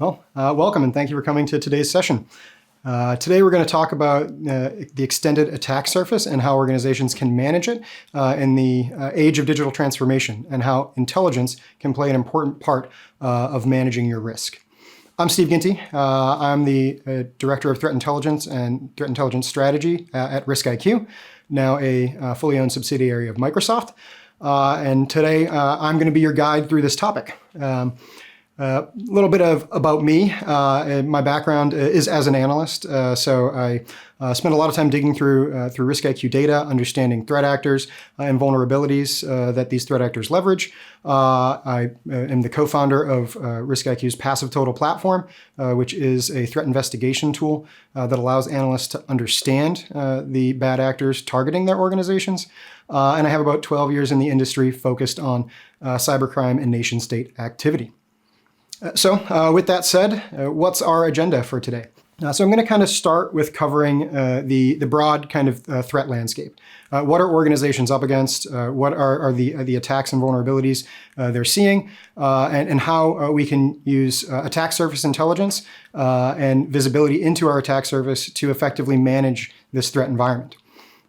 Welcome and thank you for coming to today's session. Today we're going to talk about the extended attack surface and how organizations can manage it in the age of digital transformation, and how intelligence can play an important part of managing your risk. I'm Steve Ginty. I'm the Director of Threat Intelligence and Threat Intelligence Strategy at RiskIQ, now a fully owned subsidiary of Microsoft. And today I'm going to be your guide through this topic. A little bit about me. My background is as an analyst, so I spent a lot of time digging through RiskIQ data, understanding threat actors and vulnerabilities that these threat actors leverage. I am the co-founder of RiskIQ's Passive Total platform, which is a threat investigation tool that allows analysts to understand the bad actors targeting their organizations. And I have about 12 years in the industry focused on cybercrime and nation-state activity. So with that said, what's our agenda for today? So I'm going to kind of start with covering the broad kind of threat landscape. What are organizations up against? What are the attacks and vulnerabilities they're seeing? And how we can use attack surface intelligence and visibility into our attack surface to effectively manage this threat environment.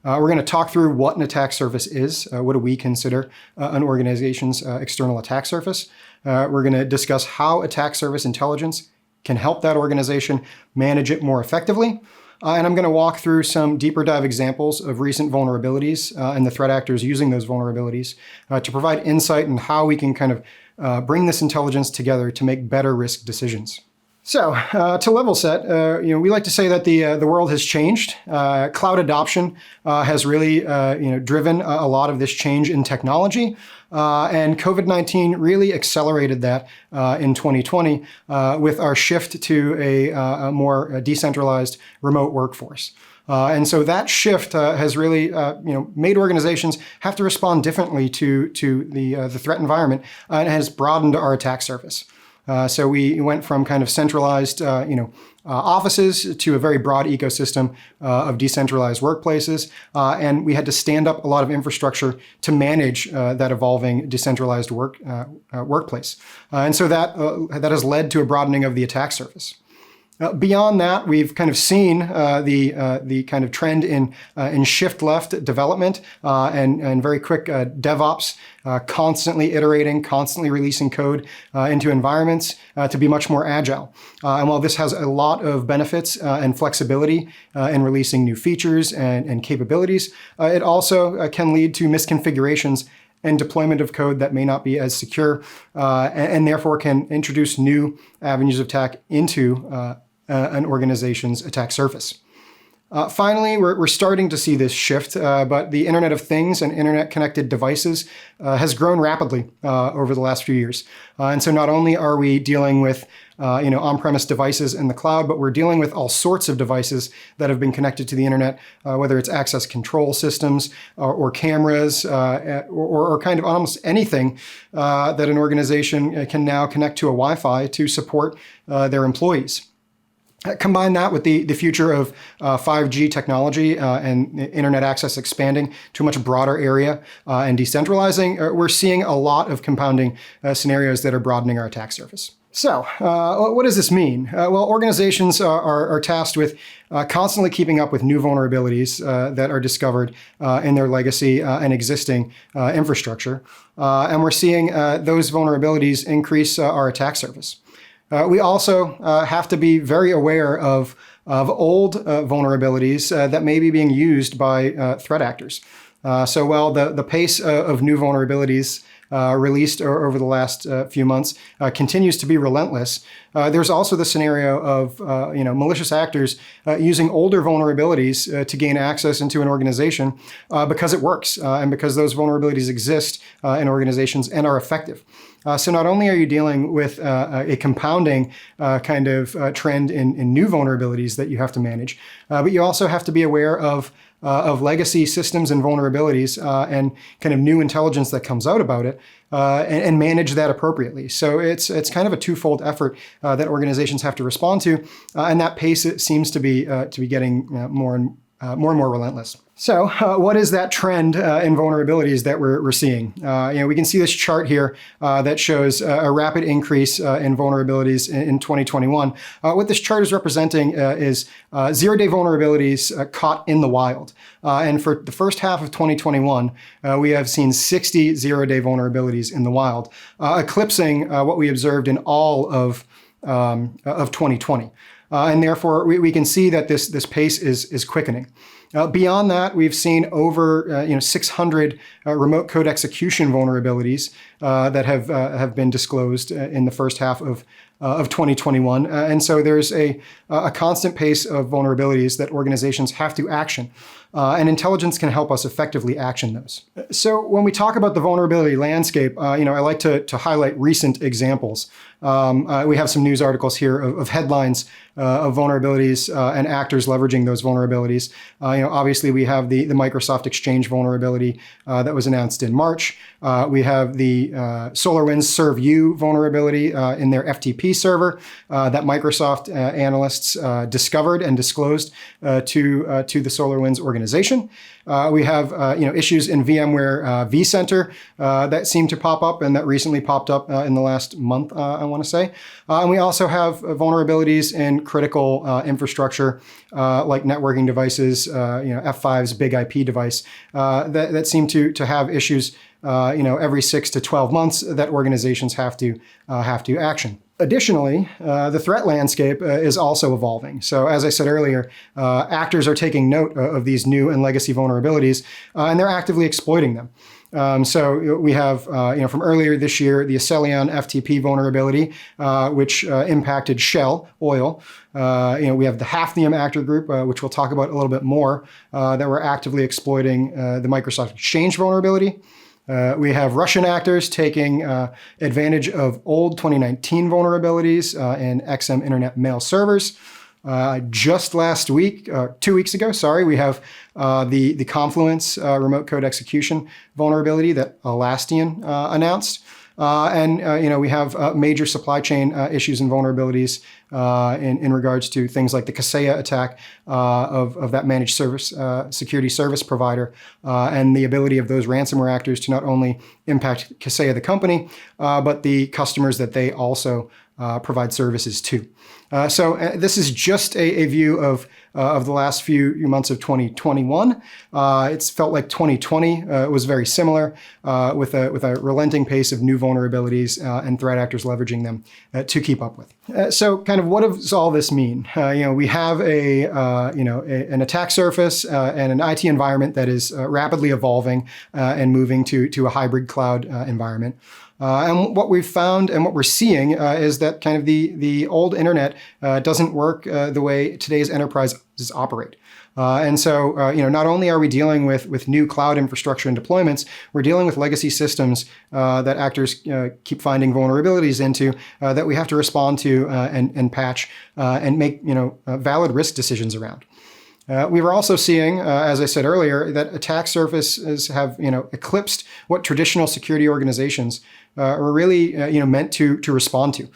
We're going to talk through what an attack surface is. What do we consider an organization's external attack surface? We're going to discuss how attack surface intelligence can help that organization manage it more effectively. And I'm going to walk through some deeper dive examples of recent vulnerabilities and the threat actors using those vulnerabilities to provide insight in how we can kind of bring this intelligence together to make better risk decisions. So to level set, we like to say that the world has changed. Cloud adoption has really driven a lot of this change in technology, and COVID-19 really accelerated that in 2020 with our shift to a more decentralized remote workforce. And so that shift has really made organizations have to respond differently to the threat environment, and has broadened our attack surface. So we went from kind of centralized, offices to a very broad ecosystem of decentralized workplaces, and we had to stand up a lot of infrastructure to manage that evolving decentralized workplace. And so that has led to a broadening of the attack surface. Beyond that, we've kind of seen the kind of trend in shift left development and very quick DevOps, constantly iterating, constantly releasing code into environments to be much more agile. And while this has a lot of benefits and flexibility in releasing new features and capabilities, it also can lead to misconfigurations and deployment of code that may not be as secure, and therefore can introduce new avenues of attack into an organization's attack surface. Finally, we're starting to see this shift, but the Internet of Things and Internet-connected devices has grown rapidly over the last few years. And so not only are we dealing with on-premise devices in the cloud, but we're dealing with all sorts of devices that have been connected to the internet, whether it's access control systems or cameras or kind of almost anything that an organization can now connect to a Wi-Fi to support their employees. Combine that with the future of 5G technology and internet access expanding to a much broader area and decentralizing, we're seeing a lot of compounding scenarios that are broadening our attack surface. So what does this mean? Well, organizations are tasked with constantly keeping up with new vulnerabilities that are discovered in their legacy and existing infrastructure. And we're seeing those vulnerabilities increase our attack surface. We also have to be very aware of old vulnerabilities that may be being used by threat actors. So while the pace of new vulnerabilities released over the last few months continues to be relentless, there's also the scenario of malicious actors using older vulnerabilities to gain access into an organization because it works and because those vulnerabilities exist in organizations and are effective. So not only are you dealing with a compounding kind of trend in new vulnerabilities that you have to manage, but you also have to be aware of legacy systems and vulnerabilities and kind of new intelligence that comes out about it, and manage that appropriately. So it's kind of a twofold effort that organizations have to respond to, and that pace it seems to be getting more and more and more relentless. So what is that trend in vulnerabilities that we're seeing? We can see this chart here that shows a rapid increase in vulnerabilities in 2021. What this chart is representing is zero-day vulnerabilities caught in the wild. And for the first half of 2021, we have seen 60 zero-day vulnerabilities in the wild, eclipsing what we observed in all of 2020. And therefore, we can see that this pace is quickening. Beyond that, we've seen over 600 remote code execution vulnerabilities that have been disclosed in the first half of 2021. And so there's a constant pace of vulnerabilities that organizations have to action. And intelligence can help us effectively action those. So when we talk about the vulnerability landscape, I like to highlight recent examples. We have some news articles here of headlines of vulnerabilities and actors leveraging those vulnerabilities. Obviously, we have the Microsoft Exchange vulnerability that was announced in March. We have the SolarWinds ServU vulnerability in their FTP server that Microsoft analysts discovered and disclosed to the SolarWinds organization. We have issues in VMware vCenter that seem to pop up and that recently popped up in the last month, I want to say. And we also have vulnerabilities in critical infrastructure like networking devices, F5's big IP device that seem to have issues every 6 to 12 months that organizations have to action. Additionally, the threat landscape is also evolving. So as I said earlier, actors are taking note of these new and legacy vulnerabilities, and they're actively exploiting them. So we have, from earlier this year, the Acelion FTP vulnerability, which impacted Shell Oil. We have the Hafnium actor group, which we'll talk about a little bit more, that were actively exploiting the Microsoft Exchange vulnerability. We have Russian actors taking advantage of old 2019 vulnerabilities in XM Internet mail servers. Just last week, 2 weeks ago, we have the Confluence remote code execution vulnerability that Elastian announced. We have major supply chain issues and vulnerabilities in regards to things like the Kaseya attack of that managed service security service provider and the ability of those ransomware actors to not only impact Kaseya, the company, but the customers that they also provide services to. So this is just a view of the last few months of 2021. It's felt like 2020 was very similar with a relenting pace of new vulnerabilities and threat actors leveraging them to keep up with. So kind of what does all this mean? We have an attack surface and an IT environment that is rapidly evolving and moving to a hybrid cloud environment. And what we've found and what we're seeing is that kind of the old internet doesn't work the way today's enterprises operate. And so, not only are we dealing with new cloud infrastructure and deployments, we're dealing with legacy systems that actors keep finding vulnerabilities into that we have to respond to and patch and make valid risk decisions around. We were also seeing, as I said earlier, that attack surfaces have eclipsed what traditional security organizations are really meant to respond to.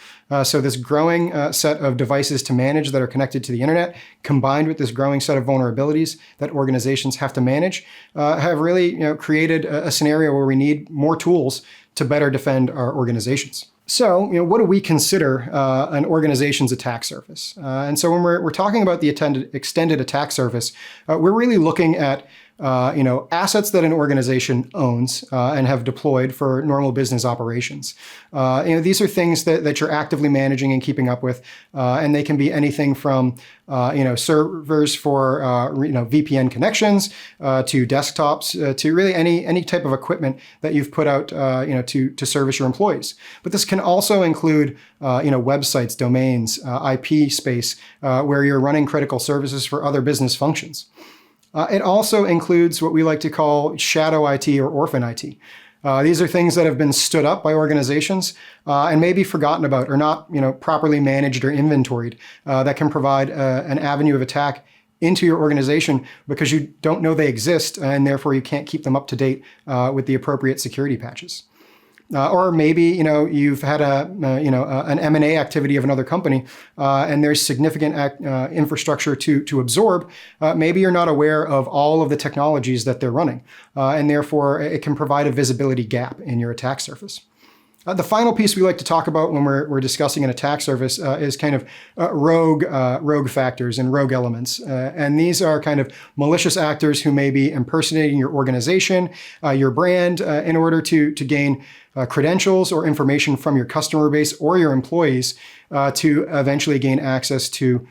So this growing set of devices to manage that are connected to the internet, combined with this growing set of vulnerabilities that organizations have to manage, have really created a scenario where we need more tools to better defend our organizations. So, what do we consider an organization's attack surface? And so when we're talking about the extended attack surface, we're really looking at assets that an organization owns and have deployed for normal business operations. These are things that you're actively managing and keeping up with, and they can be anything from servers for VPN connections to desktops to really any type of equipment that you've put out to service your employees. But this can also include websites, domains, IP space where you're running critical services for other business functions. It also includes what we like to call shadow IT or orphan IT. These are things that have been stood up by organizations and maybe forgotten about or not properly managed or inventoried that can provide an avenue of attack into your organization because you don't know they exist and therefore you can't keep them up to date with the appropriate security patches. Or maybe you've had an M&A activity of another company, and there's significant infrastructure to absorb. Maybe you're not aware of all of the technologies that they're running, and therefore it can provide a visibility gap in your attack surface. The final piece we like to talk about when we're discussing an attack surface is kind of rogue factors and rogue elements. And these are kind of malicious actors who may be impersonating your organization, your brand, in order to gain credentials or information from your customer base or your employees to eventually gain access to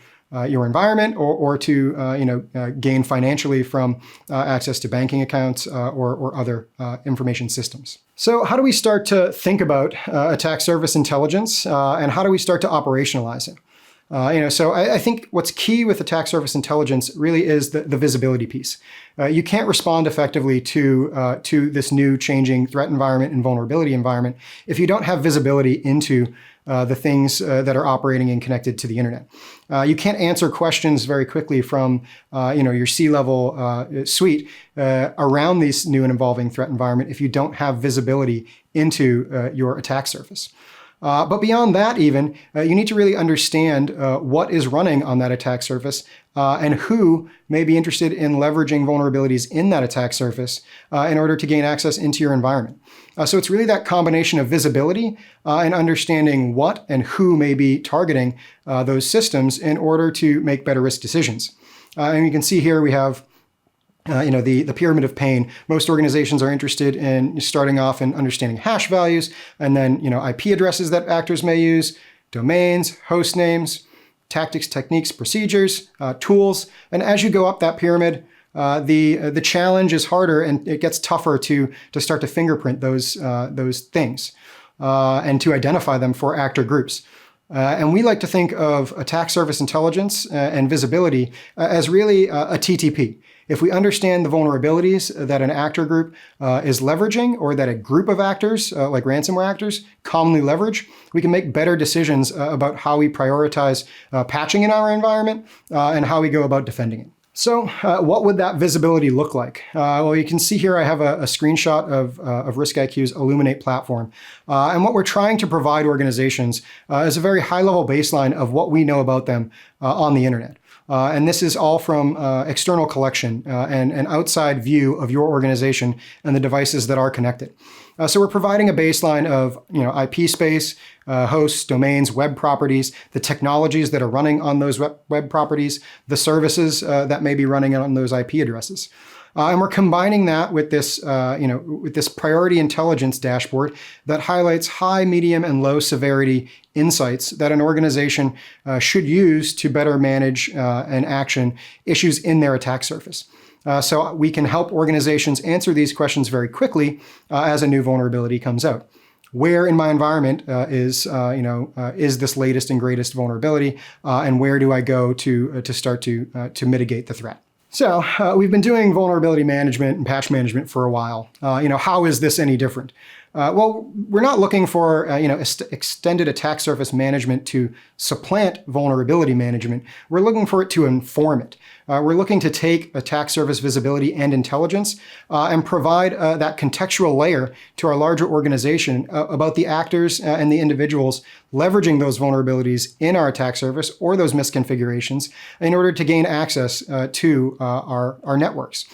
your environment or to gain financially from access to banking accounts or other information systems. So how do we start to think about attack surface intelligence and how do we start to operationalize it? So I think what's key with attack surface intelligence really is the visibility piece. You can't respond effectively to this new changing threat environment and vulnerability environment if you don't have visibility into the things that are operating and connected to the internet. You can't answer questions very quickly from your C-level suite around this new and evolving threat environment if you don't have visibility into your attack surface. But beyond that even, you need to really understand what is running on that attack surface and who may be interested in leveraging vulnerabilities in that attack surface in order to gain access into your environment. So it's really that combination of visibility and understanding what and who may be targeting those systems in order to make better risk decisions. And you can see here we have the pyramid of pain. Most organizations are interested in starting off in understanding hash values, and then IP addresses that actors may use, domains, host names, tactics, techniques, procedures, tools. And as you go up that pyramid, the challenge is harder, and it gets tougher to start to fingerprint those things and to identify them for actor groups. And we like to think of attack surface intelligence and visibility as really a TTP. If we understand the vulnerabilities that an actor group is leveraging, or that a group of actors, like ransomware actors, commonly leverage, we can make better decisions about how we prioritize patching in our environment and how we go about defending it. So what would that visibility look like? Well, you can see here I have a screenshot of RiskIQ's Illuminate platform. And what we're trying to provide organizations is a very high-level baseline of what we know about them on the internet. And this is all from external collection and an outside view of your organization and the devices that are connected. So we're providing a baseline of IP space, hosts, domains, web properties, the technologies that are running on those web properties, the services that may be running on those IP addresses. And we're combining that with this, with this priority intelligence dashboard that highlights high, medium, and low severity insights that an organization should use to better manage and action issues in their attack surface. So we can help organizations answer these questions very quickly as a new vulnerability comes out. Where in my environment is this latest and greatest vulnerability, and where do I go to start to mitigate the threat? So we've been doing vulnerability management and patch management for a while. How is this any different? Well, we're not looking for extended attack surface management to supplant vulnerability management. We're looking for it to inform it. We're looking to take attack surface visibility and intelligence and provide that contextual layer to our larger organization about the actors and the individuals leveraging those vulnerabilities in our attack surface or those misconfigurations in order to gain access to our networks.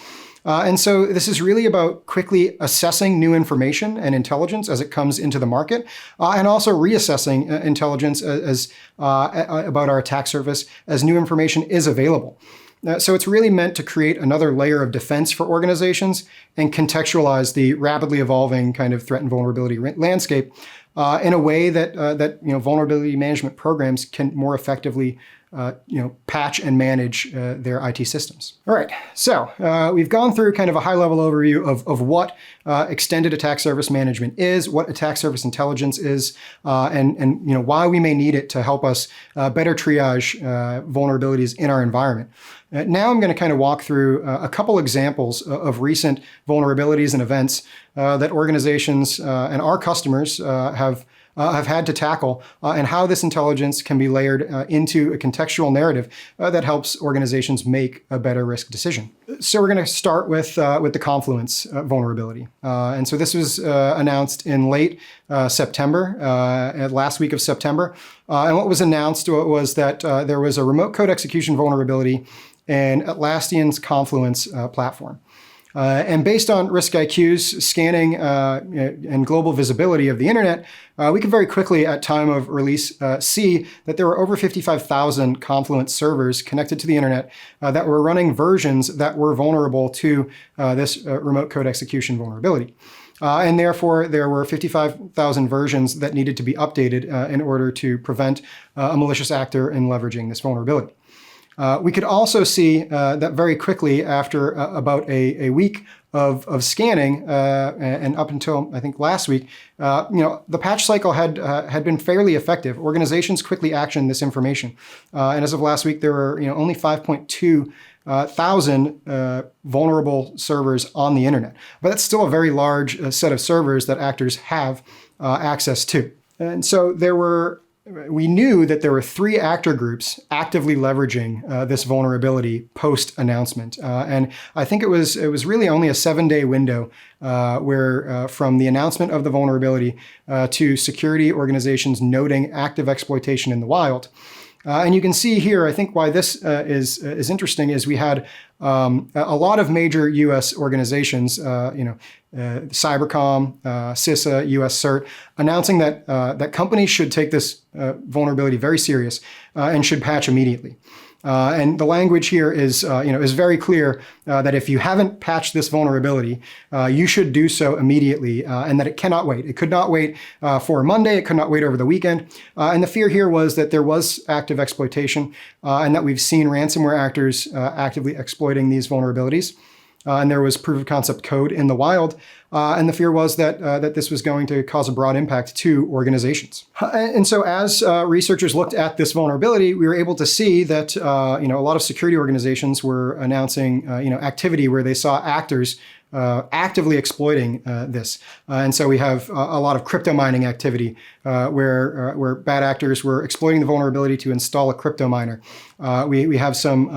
And so this is really about quickly assessing new information and intelligence as it comes into the market, and also reassessing intelligence about our attack surface as new information is available. So it's really meant to create another layer of defense for organizations and contextualize the rapidly evolving kind of threat and vulnerability landscape in a way that vulnerability management programs can more effectively patch and manage their IT systems. All right, so we've gone through kind of a high-level overview of what extended attack surface management is, what attack surface intelligence is, and why we may need it to help us better triage vulnerabilities in our environment. Now I'm going to kind of walk through a couple examples of recent vulnerabilities and events that organizations and our customers have have had to tackle, and how this intelligence can be layered into a contextual narrative that helps organizations make a better risk decision. So we're going to start with the Confluence vulnerability. And so this was announced in late September, last week of September. And what was announced was that there was a remote code execution vulnerability in Atlassian's Confluence platform. And based on RiskIQ's scanning and global visibility of the internet, we could very quickly at time of release see that there were over 55,000 Confluence servers connected to the internet that were running versions that were vulnerable to this remote code execution vulnerability. And therefore, there were 55,000 versions that needed to be updated in order to prevent a malicious actor in leveraging this vulnerability. We could also see that very quickly after about a week of scanning and up until I think last week, the patch cycle had been fairly effective. Organizations quickly actioned this information, and as of last week, there were only 5.2 thousand vulnerable servers on the internet, but that's still a very large set of servers that actors have access to. And so we knew that there were 3 actor groups actively leveraging this vulnerability post-announcement. And I think it was really only a 7-day window where from the announcement of the vulnerability to security organizations noting active exploitation in the wild. And you can see here, I think why this is interesting is we had a lot of major U.S. organizations, Cybercom, CISA, U.S. CERT, announcing that companies should take this vulnerability very serious and should patch immediately. And the language here is very clear that if you haven't patched this vulnerability, you should do so immediately, and that it cannot wait. It could not wait for Monday. It could not wait over the weekend. And the fear here was that there was active exploitation, and that we've seen ransomware actors actively exploiting these vulnerabilities. And there was proof of concept code in the wild. And the fear was that this was going to cause a broad impact to organizations. And so as researchers looked at this vulnerability, we were able to see that a lot of security organizations were announcing activity where they saw actors actively exploiting this. And so we have a lot of crypto mining activity where bad actors were exploiting the vulnerability to install a crypto miner. We have some,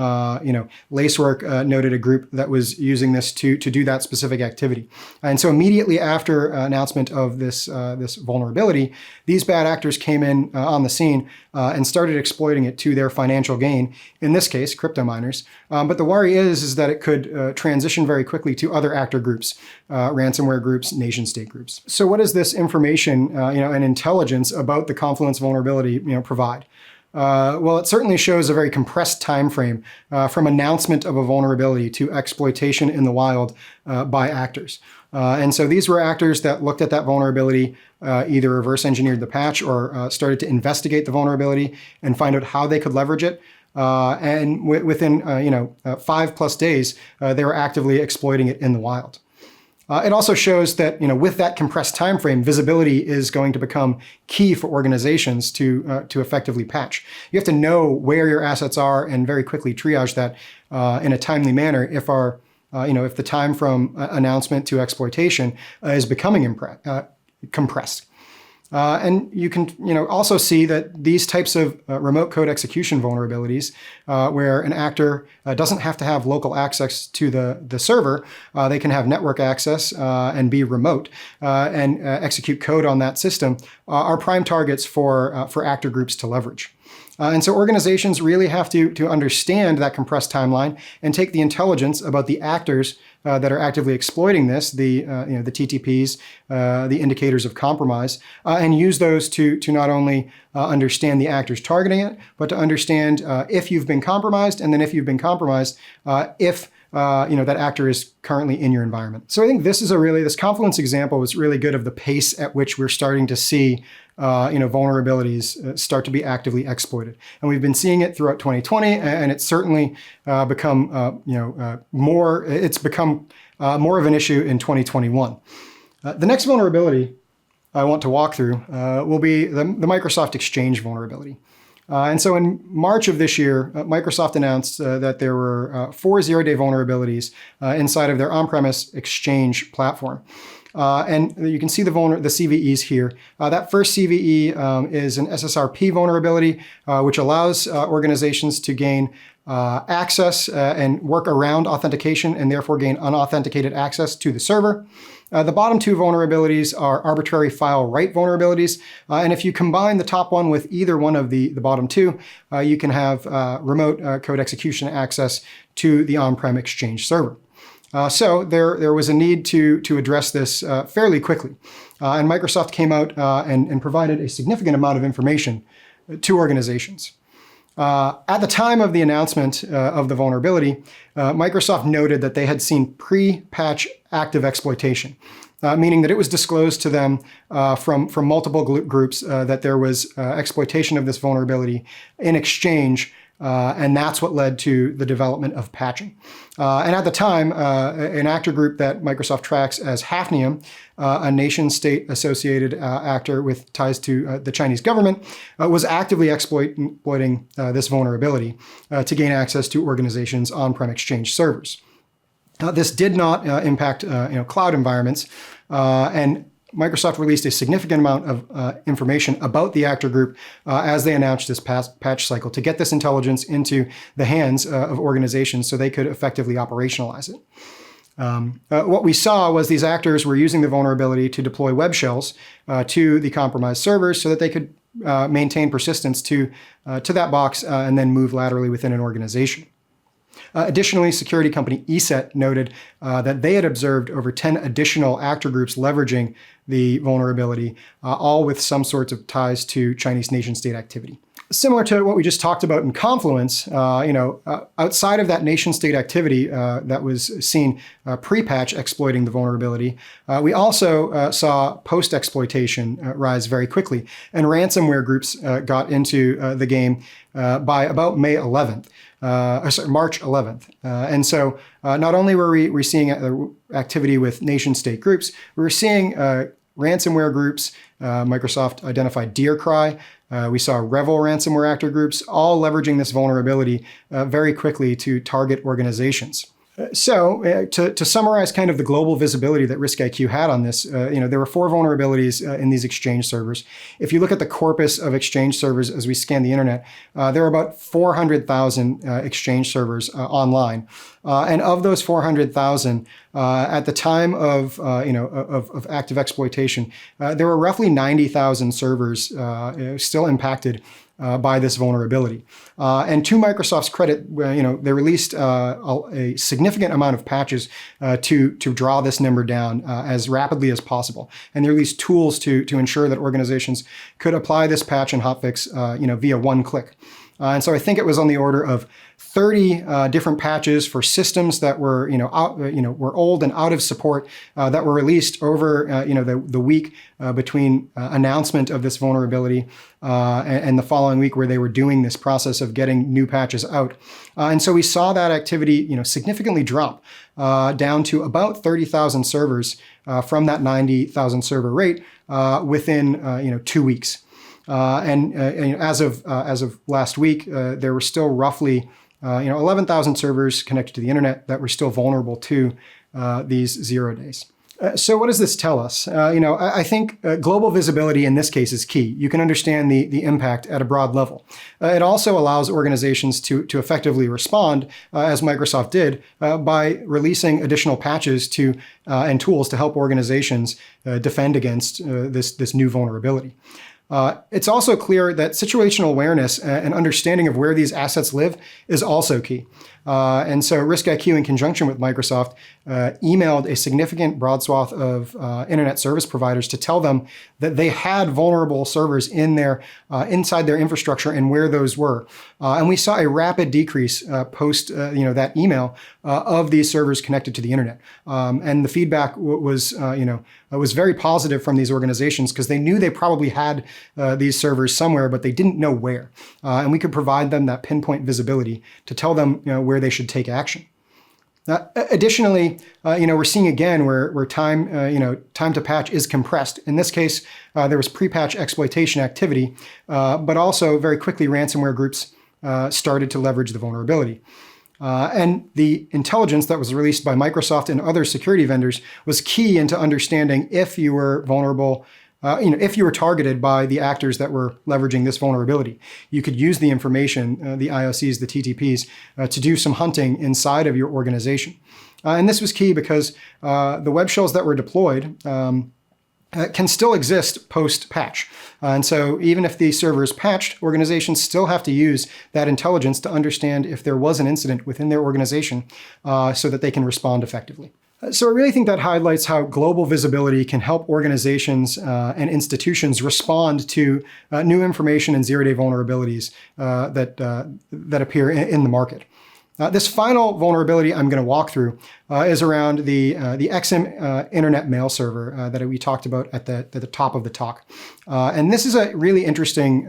Lacework noted a group that was using this to do that specific activity. And so immediately after announcement of this vulnerability, these bad actors came in on the scene and started exploiting it to their financial gain, in this case, crypto miners. But the worry is that it could transition very quickly to other actor groups, ransomware groups, nation state groups. So what does this information and intelligence about the Confluence vulnerability provide? Well, it certainly shows a very compressed time frame from announcement of a vulnerability to exploitation in the wild by actors. And so these were actors that looked at that vulnerability, either reverse engineered the patch or started to investigate the vulnerability and find out how they could leverage it. And within 5+ days, they were actively exploiting it in the wild. It also shows that with that compressed time frame, visibility is going to become key for organizations to effectively patch. You have to know where your assets are and very quickly triage that in a timely manner if the time from announcement to exploitation is becoming compressed. And you can also see that these types of remote code execution vulnerabilities, where an actor doesn't have to have local access to the server, they can have network access and be remote and execute code on that system, are prime targets for actor groups to leverage. And so organizations really have to understand that compressed timeline and take the intelligence about the actors that are actively exploiting this, the TTPs, the indicators of compromise, and use those to not only understand the actors targeting it, but to understand if you've been compromised, and then if you've been compromised, if that actor is currently in your environment. So I think this Confluence example was really good of the pace at which we're starting to see vulnerabilities start to be actively exploited. And we've been seeing it throughout 2020, and it's certainly become more of an issue in 2021. The next vulnerability I want to walk through will be the Microsoft Exchange vulnerability. And so in March of this year, Microsoft announced that there were 4 zero-day vulnerabilities inside of their on-premise Exchange platform. And you can see the CVEs here. That first CVE is an SSRP vulnerability, which allows organizations to gain access and work around authentication and therefore gain unauthenticated access to the server. The bottom two vulnerabilities are arbitrary file write vulnerabilities. And if you combine the top one with either one of the bottom two, you can have remote code execution access to the on-prem Exchange server. So there was a need to address this fairly quickly. And Microsoft came out and provided a significant amount of information to organizations. At the time of the announcement of the vulnerability, Microsoft noted that they had seen pre-patch active exploitation, meaning that it was disclosed to them from multiple groups that there was exploitation of this vulnerability in Exchange, and that's what led to the development of patching. And at the time, an actor group that Microsoft tracks as Hafnium, a nation-state associated actor with ties to the Chinese government, was actively exploiting this vulnerability to gain access to organizations' on-prem Exchange servers. This did not impact cloud environments, and Microsoft released a significant amount of information about the actor group as they announced this patch cycle to get this intelligence into the hands of organizations so they could effectively operationalize it. What we saw was these actors were using the vulnerability to deploy web shells to the compromised servers so that they could maintain persistence to that box and then move laterally within an organization. Additionally, security company ESET noted that they had observed over 10 additional actor groups leveraging the vulnerability, all with some sorts of ties to Chinese nation-state activity. Similar to what we just talked about in Confluence, outside of that nation-state activity that was seen pre-patch exploiting the vulnerability, we also saw post-exploitation rise very quickly, and ransomware groups got into the game by about March 11th. And so not only were we seeing activity with nation-state groups, we were seeing ransomware groups. Microsoft identified DearCry. We saw Revel ransomware actor groups, all leveraging this vulnerability very quickly to target organizations. So to summarize kind of the global visibility that RiskIQ had on this, there were 4 vulnerabilities in these Exchange servers. If you look at the corpus of Exchange servers as we scan the internet, there are about 400,000 Exchange servers online. And of those 400,000, at the time of active exploitation, there were roughly 90,000 servers still impacted by this vulnerability. And to Microsoft's credit, they released a significant amount of patches to draw this number down as rapidly as possible. And they released tools to ensure that organizations could apply this patch and hotfix via one click. And so I think it was on the order of 30 different patches for systems that were, were old and out of support that were released over, the week between announcement of this vulnerability and the following week where they were doing this process of getting new patches out. And so we saw that activity, significantly drop down to about 30,000 servers from that 90,000 server rate within, 2 weeks. And as of last week, there were still roughly 11,000 servers connected to the internet that were still vulnerable to these 0 days. So what does this tell us? I think global visibility in this case is key. You can understand the impact at a broad level. It also allows organizations to effectively respond, as Microsoft did, by releasing additional patches and tools to help organizations defend against this new vulnerability. It's also clear that situational awareness and understanding of where these assets live is also key. And so RiskIQ, in conjunction with Microsoft, emailed a significant broad swath of internet service providers to tell them that they had vulnerable servers inside their infrastructure and where those were. And we saw a rapid decrease post that email of these servers connected to the internet. And the feedback was very positive from these organizations because they knew they probably had these servers somewhere, but they didn't know where. And we could provide them that pinpoint visibility to tell them where they should take action. Additionally, we're seeing again where time to patch is compressed. In this case, there was pre-patch exploitation activity, but also very quickly ransomware groups started to leverage the vulnerability. And the intelligence that was released by Microsoft and other security vendors was key into understanding if you were vulnerable, if you were targeted by the actors that were leveraging this vulnerability. You could use the information, the IOCs, the TTPs, to do some hunting inside of your organization. And this was key because the web shells that were deployed can still exist post-patch. And so even if the server is patched, organizations still have to use that intelligence to understand if there was an incident within their organization so that they can respond effectively. So I really think that highlights how global visibility can help organizations and institutions respond to new information and zero-day vulnerabilities that appear in the market. This final vulnerability I'm going to walk through is around the XM internet mail server that we talked about at the top of the talk. And this is a really interesting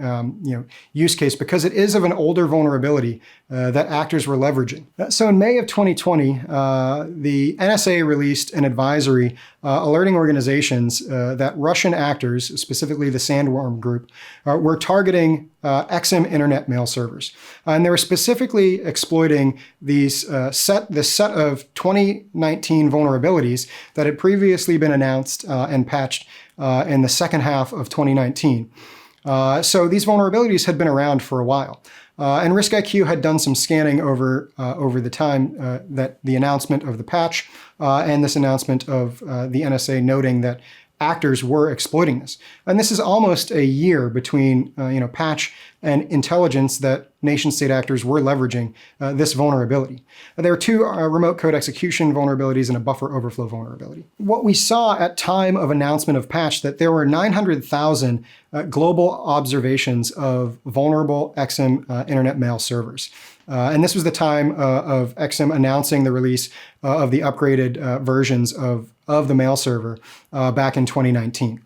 use case because it is of an older vulnerability that actors were leveraging. So in May of 2020, the NSA released an advisory alerting organizations that Russian actors, specifically the Sandworm group, were targeting XM internet mail servers. And they were specifically exploiting this set of 2019 vulnerabilities that had previously been announced and patched in the second half of 2019. So these vulnerabilities had been around for a while. And RiskIQ had done some scanning over the time that the announcement of the patch and this announcement of the NSA noting that actors were exploiting this. And this is almost a year between patch and intelligence that nation-state actors were leveraging this vulnerability. There are two remote code execution vulnerabilities and a buffer overflow vulnerability. What we saw at time of announcement of patch that there were 900,000 global observations of vulnerable XM internet mail servers. And this was the time of XM announcing the release of the upgraded versions of the mail server back in 2019.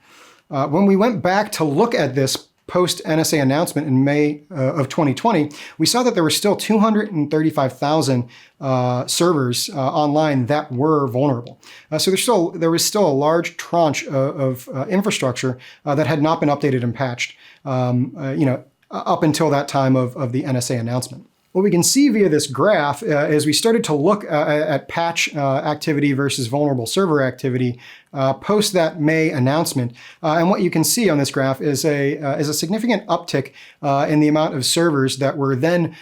When we went back to look at this post-NSA announcement in May of 2020, we saw that there were still 235,000 servers online that were vulnerable. So there was still a large tranche of infrastructure that had not been updated and patched up until that time of the NSA announcement. What we can see via this graph is we started to look at patch activity versus vulnerable server activity post that May announcement. And what you can see on this graph is a significant uptick in the amount of servers that were then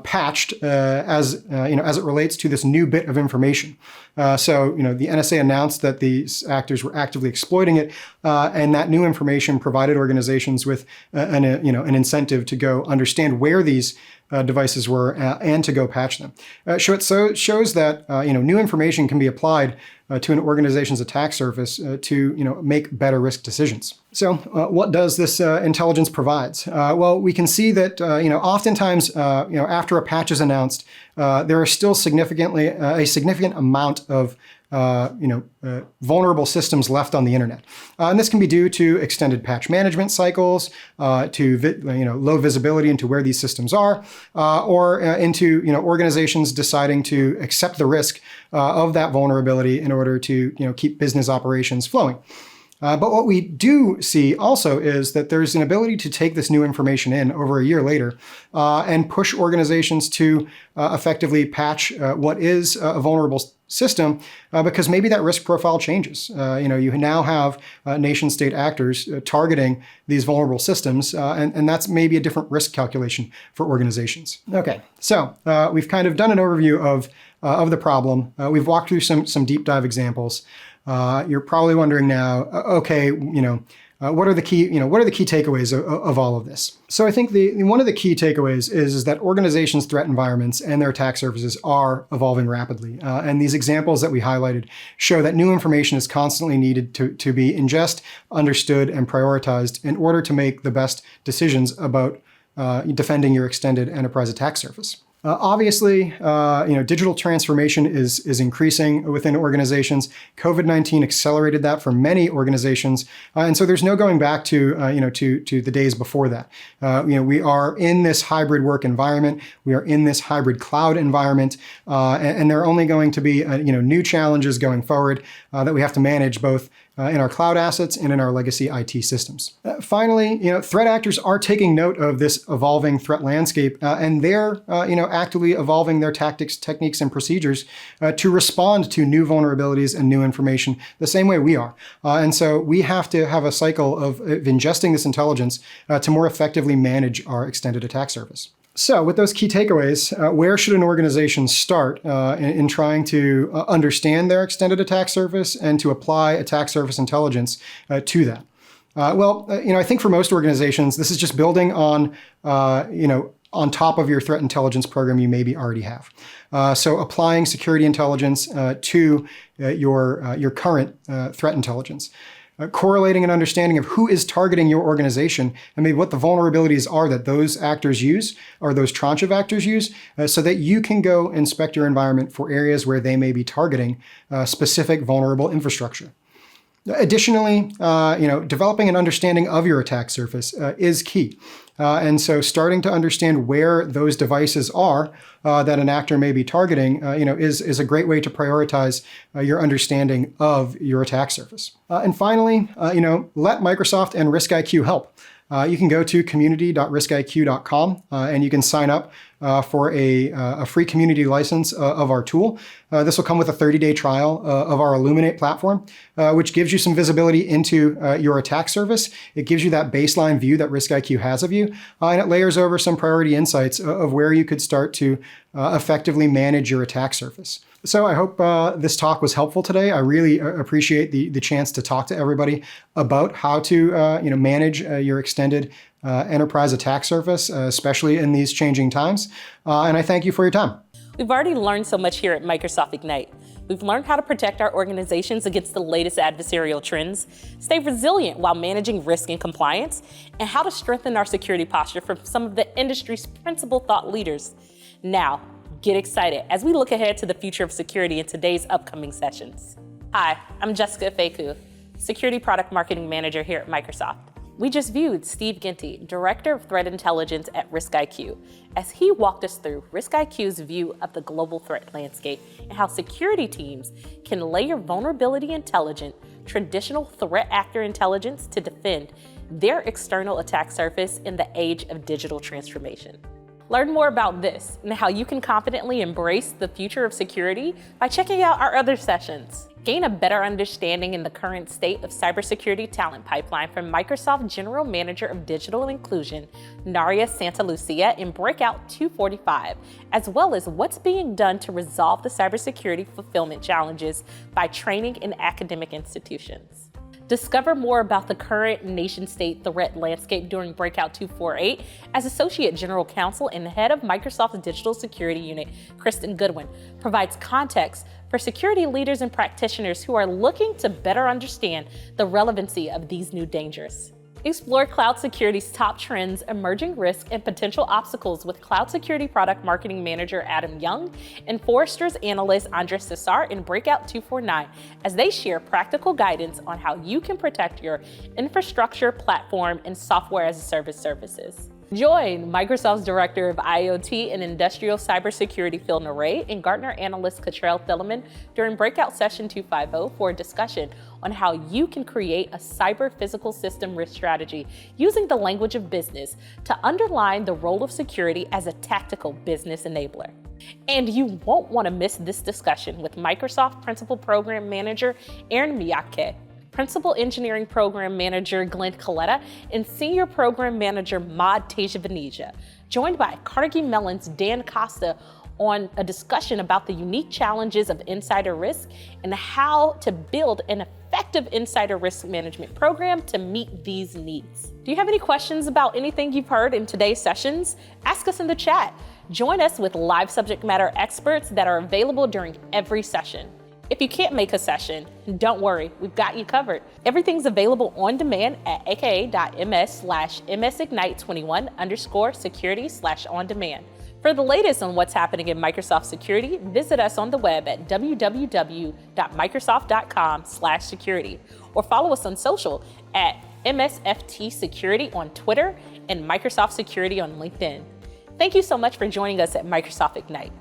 patched as it relates to this new bit of information. So the NSA announced that these actors were actively exploiting it, and that new information provided organizations with an incentive to go understand where these devices were and to go patch them. So it shows that new information can be applied to an organization's attack surface to make better risk decisions. So what does this intelligence provide? Well, we can see that oftentimes after a patch is announced, there are still a significant amount of vulnerable systems left on the internet. And this can be due to extended patch management cycles, to low visibility into where these systems are, or into organizations deciding to accept the risk of that vulnerability in order to keep business operations flowing. But what we do see also is that there's an ability to take this new information in over a year later and push organizations to effectively patch what is a vulnerable system because maybe that risk profile changes. You now have nation-state actors targeting these vulnerable systems, and that's maybe a different risk calculation for organizations. Okay, so we've kind of done an overview of the problem. We've walked through some deep dive examples. You're probably wondering now, okay, what are the key takeaways of all of this? So I think one of the key takeaways is that organizations' threat environments and their attack surfaces are evolving rapidly. And these examples that we highlighted show that new information is constantly needed to be ingested, understood, and prioritized in order to make the best decisions about defending your extended enterprise attack surface. Obviously, digital transformation is increasing within organizations. COVID-19 accelerated that for many organizations, and so there's no going back to the days before that. We are in this hybrid work environment. We are in this hybrid cloud environment, and there are only going to be new challenges going forward that we have to manage both in our cloud assets and in our legacy IT systems. Finally, threat actors are taking note of this evolving threat landscape, and they're actively evolving their tactics, techniques, and procedures to respond to new vulnerabilities and new information the same way we are. And so we have to have a cycle of ingesting this intelligence to more effectively manage our extended attack surface. So with those key takeaways, where should an organization start in trying to understand their extended attack surface and to apply attack surface intelligence to that? I think for most organizations, this is just building on, on top of your threat intelligence program you maybe already have. So applying security intelligence to your current threat intelligence. Correlating an understanding of who is targeting your organization and maybe what the vulnerabilities are that those actors use or those tranche of actors use so that you can go inspect your environment for areas where they may be targeting specific vulnerable infrastructure. Additionally, developing an understanding of your attack surface is key. And so starting to understand where those devices are that an actor may be targeting, is a great way to prioritize your understanding of your attack surface. And finally, let Microsoft and RiskIQ help. You can go to community.riskiq.com and you can sign up for a free community license of our tool. This will come with a 30-day trial of our Illuminate platform, which gives you some visibility into your attack surface. It gives you that baseline view that RiskIQ has of you, and it layers over some priority insights of where you could start to effectively manage your attack surface. So I hope this talk was helpful today. I really appreciate the chance to talk to everybody about how to manage your extended enterprise attack surface, especially in these changing times. And I thank you for your time. We've already learned so much here at Microsoft Ignite. We've learned how to protect our organizations against the latest adversarial trends, stay resilient while managing risk and compliance, and how to strengthen our security posture from some of the industry's principal thought leaders. Now, get excited as we look ahead to the future of security in today's upcoming sessions. Hi, I'm Jessica Feku, Security Product Marketing Manager here at Microsoft. We just viewed Steve Ginty, Director of Threat Intelligence at RiskIQ, as he walked us through RiskIQ's view of the global threat landscape and how security teams can layer vulnerability intelligence, traditional threat actor intelligence to defend their external attack surface in the age of digital transformation. Learn more about this and how you can confidently embrace the future of security by checking out our other sessions. Gain a better understanding in the current state of cybersecurity talent pipeline from Microsoft General Manager of Digital Inclusion, Naria Santalucia in Breakout 245, as well as what's being done to resolve the cybersecurity fulfillment challenges by training in academic institutions. Discover more about the current nation-state threat landscape during Breakout 248 as Associate General Counsel and Head of Microsoft's Digital Security Unit, Kristen Goodwin, provides context for security leaders and practitioners who are looking to better understand the relevancy of these new dangers. Explore cloud security's top trends, emerging risks, and potential obstacles with Cloud Security Product Marketing Manager Adam Young and Forrester's analyst Andres Cesar in Breakout 249 as they share practical guidance on how you can protect your infrastructure, platform, and software as a service services. Join Microsoft's Director of IoT and Industrial Cybersecurity Phil Naray and Gartner analyst Cottrell Thielemann during Breakout Session 250 for a discussion on how you can create a cyber physical system risk strategy using the language of business to underline the role of security as a tactical business enabler. And you won't want to miss this discussion with Microsoft Principal Program Manager Aaron Miyake, Principal Engineering Program Manager Glenn Coletta, and Senior Program Manager Maud Teja-Venetia, joined by Carnegie Mellon's Dan Costa on a discussion about the unique challenges of insider risk and how to build an effective insider risk management program to meet these needs. Do you have any questions about anything you've heard in today's sessions? Ask us in the chat. Join us with live subject matter experts that are available during every session. If you can't make a session, don't worry, we've got you covered. Everything's available on demand at aka.ms/msignite21_security/on-demand. For the latest on what's happening in Microsoft security, visit us on the web at www.microsoft.com/security or follow us on social at MSFT Security on Twitter and Microsoft Security on LinkedIn. Thank you so much for joining us at Microsoft Ignite.